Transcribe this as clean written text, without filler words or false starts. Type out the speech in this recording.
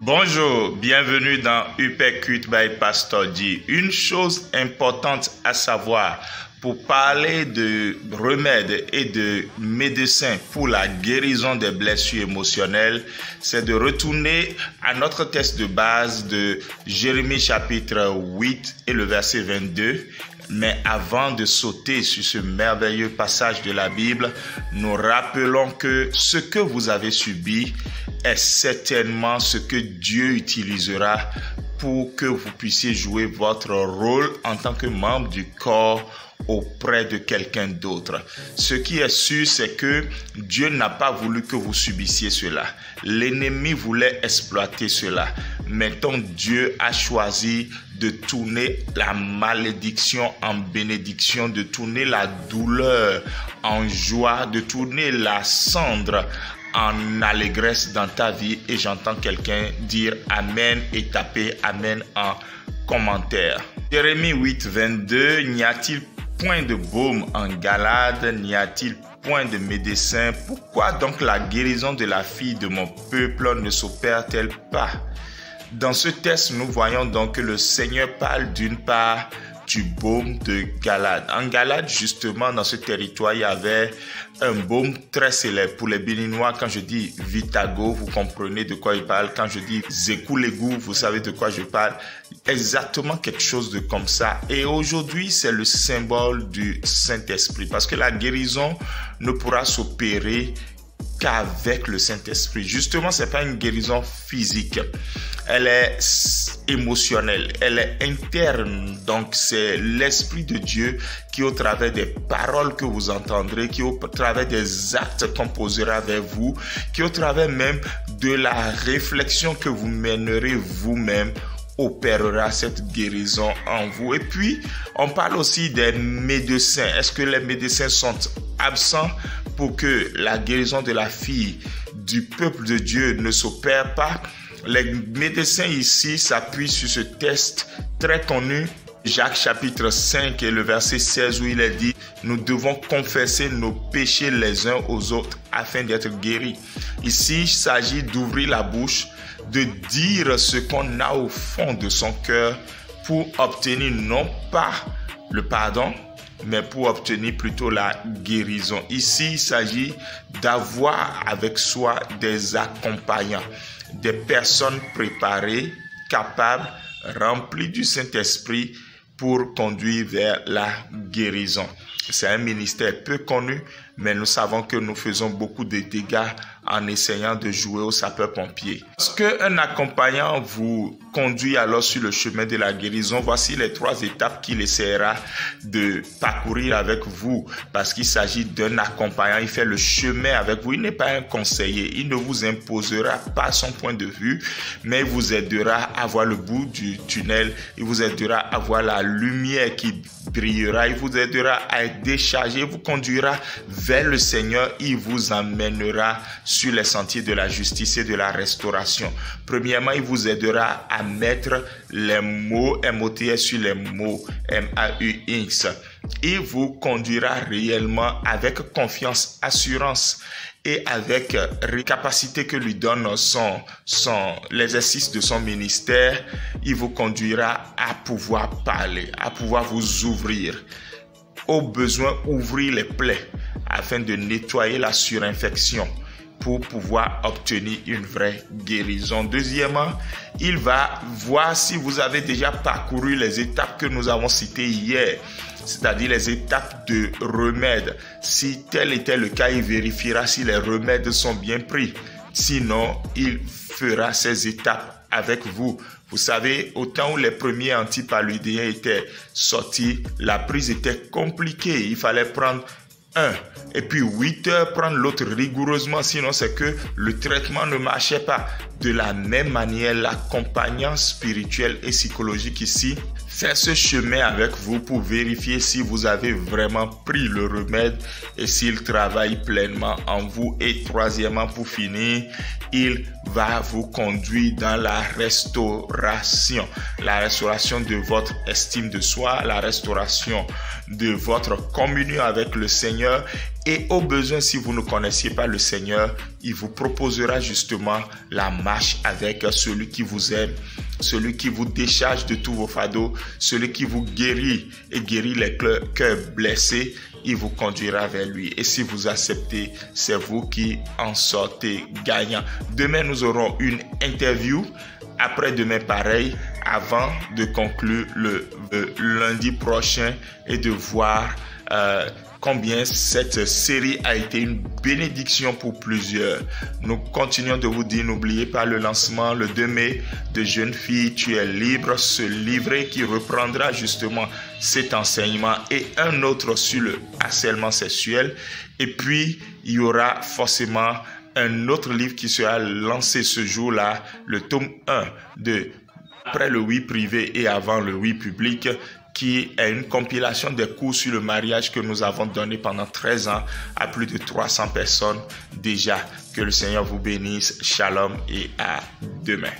Bonjour, bienvenue dans Uppercut by Pastor D. Une chose importante à savoir pour parler de remèdes et de médecins pour la guérison des blessures émotionnelles, c'est de retourner à notre texte de base de Jérémie chapitre 8 et le verset 22. Mais avant de sauter sur ce merveilleux passage de la Bible, nous rappelons que ce que vous avez subi est certainement ce que Dieu utilisera pour que vous puissiez jouer votre rôle en tant que membre du corps auprès de quelqu'un d'autre. Ce qui est sûr, c'est que Dieu n'a pas voulu que vous subissiez cela. L'ennemi voulait exploiter cela. Maintenant, Dieu a choisi de tourner la malédiction en bénédiction, de tourner la douleur en joie, de tourner la cendre en allégresse dans ta vie. Et j'entends quelqu'un dire Amen et taper Amen en commentaire. Jérémie 8, 22, n'y a-t-il point de baume en Galade, n'y a-t-il point de médecin? Pourquoi donc la guérison de la fille de mon peuple ne s'opère-t-elle pas? Dans ce texte, nous voyons donc que le Seigneur parle d'une part du baume de Galade. En Galade, justement, dans ce territoire, il y avait un baume très célèbre. Pour les Béninois, quand je dis Vitago, vous comprenez de quoi il parle. Quand je dis Zekulegu, vous savez de quoi je parle. Exactement quelque chose de comme ça. Et aujourd'hui, c'est le symbole du Saint-Esprit. Parce que la guérison ne pourra s'opérer qu'avec le Saint-Esprit. Justement, c'est pas une guérison physique. Elle est émotionnelle, elle est interne. Donc, c'est l'Esprit de Dieu qui, au travers des paroles que vous entendrez, qui, au travers des actes qu'on posera vers vous, qui, au travers même de la réflexion que vous mènerez vous-même, opérera cette guérison en vous. Et puis, on parle aussi des médecins. Est-ce que les médecins sont absents pour que la guérison de la fille du peuple de Dieu ne s'opère pas? Les médecins ici s'appuient sur ce texte très connu, Jacques chapitre 5 et le verset 16 où il est dit « Nous devons confesser nos péchés les uns aux autres afin d'être guéris ». Ici, il s'agit d'ouvrir la bouche, de dire ce qu'on a au fond de son cœur pour obtenir non pas le pardon, mais pour obtenir plutôt la guérison. Ici, il s'agit d'avoir avec soi des accompagnants, des personnes préparées, capables, remplies du Saint-Esprit pour conduire vers la guérison. C'est un ministère peu connu, mais nous savons que nous faisons beaucoup de dégâts en essayant de jouer au sapeur-pompier. Est-ce qu'un accompagnant vous conduit alors sur le chemin de la guérison? Voici les 3 étapes qu'il essaiera de parcourir avec vous, parce qu'il s'agit d'un accompagnant. Il fait le chemin avec vous. Il n'est pas un conseiller. Il ne vous imposera pas son point de vue, mais il vous aidera à voir le bout du tunnel. Il vous aidera à voir la lumière qui brillera. Il vous aidera à être déchargé. Il vous conduira vers le Seigneur. Il vous emmènera sur les sentiers de la justice et de la restauration. Premièrement, il vous aidera à mettre les mots MOTS sur les mots MAUX. Il vous conduira réellement avec confiance, assurance et avec capacité que lui donne l'exercice de son ministère. Il vous conduira à pouvoir parler, à pouvoir vous ouvrir. Au besoin, ouvrir les plaies afin de nettoyer la surinfection pour pouvoir obtenir une vraie guérison. Deuxièmement, il va voir si vous avez déjà parcouru les étapes que nous avons citées hier, c'est-à-dire les étapes de remède. Si tel était le cas, il vérifiera si les remèdes sont bien pris. Sinon, il fera ces étapes avec vous. Vous savez, au temps où les premiers antipaludéens étaient sortis, la prise était compliquée. Il fallait prendre un et puis 8 heures prendre l'autre rigoureusement, sinon c'est que le traitement ne marchait pas. De la même manière, l'accompagnant spirituel et psychologique ici fait ce chemin avec vous pour vérifier si vous avez vraiment pris le remède et s'il travaille pleinement en vous. Et troisièmement, pour finir, il va vous conduire dans la restauration de votre estime de soi, la restauration de votre communion avec le Seigneur. Et au besoin, si vous ne connaissiez pas le Seigneur, il vous proposera justement la marche avec celui qui vous aime, celui qui vous décharge de tous vos fardeaux, celui qui vous guérit et guérit les cœurs blessés. Il vous conduira vers lui. Et si vous acceptez, c'est vous qui en sortez gagnant. Demain, nous aurons une interview. Après-demain, pareil, avant de conclure le lundi prochain et de voir combien cette série a été une bénédiction pour plusieurs. Nous continuons de vous dire, n'oubliez pas le lancement le 2 mai de Jeune Fille, tu es libre, ce livret qui reprendra justement cet enseignement et un autre sur le harcèlement sexuel. Et puis, il y aura forcément un autre livre qui sera lancé ce jour-là, le tome 1 de Après le oui privé et avant le oui public, qui est une compilation des cours sur le mariage que nous avons donné pendant 13 ans à plus de 300 personnes déjà. Que le Seigneur vous bénisse. Shalom et à demain.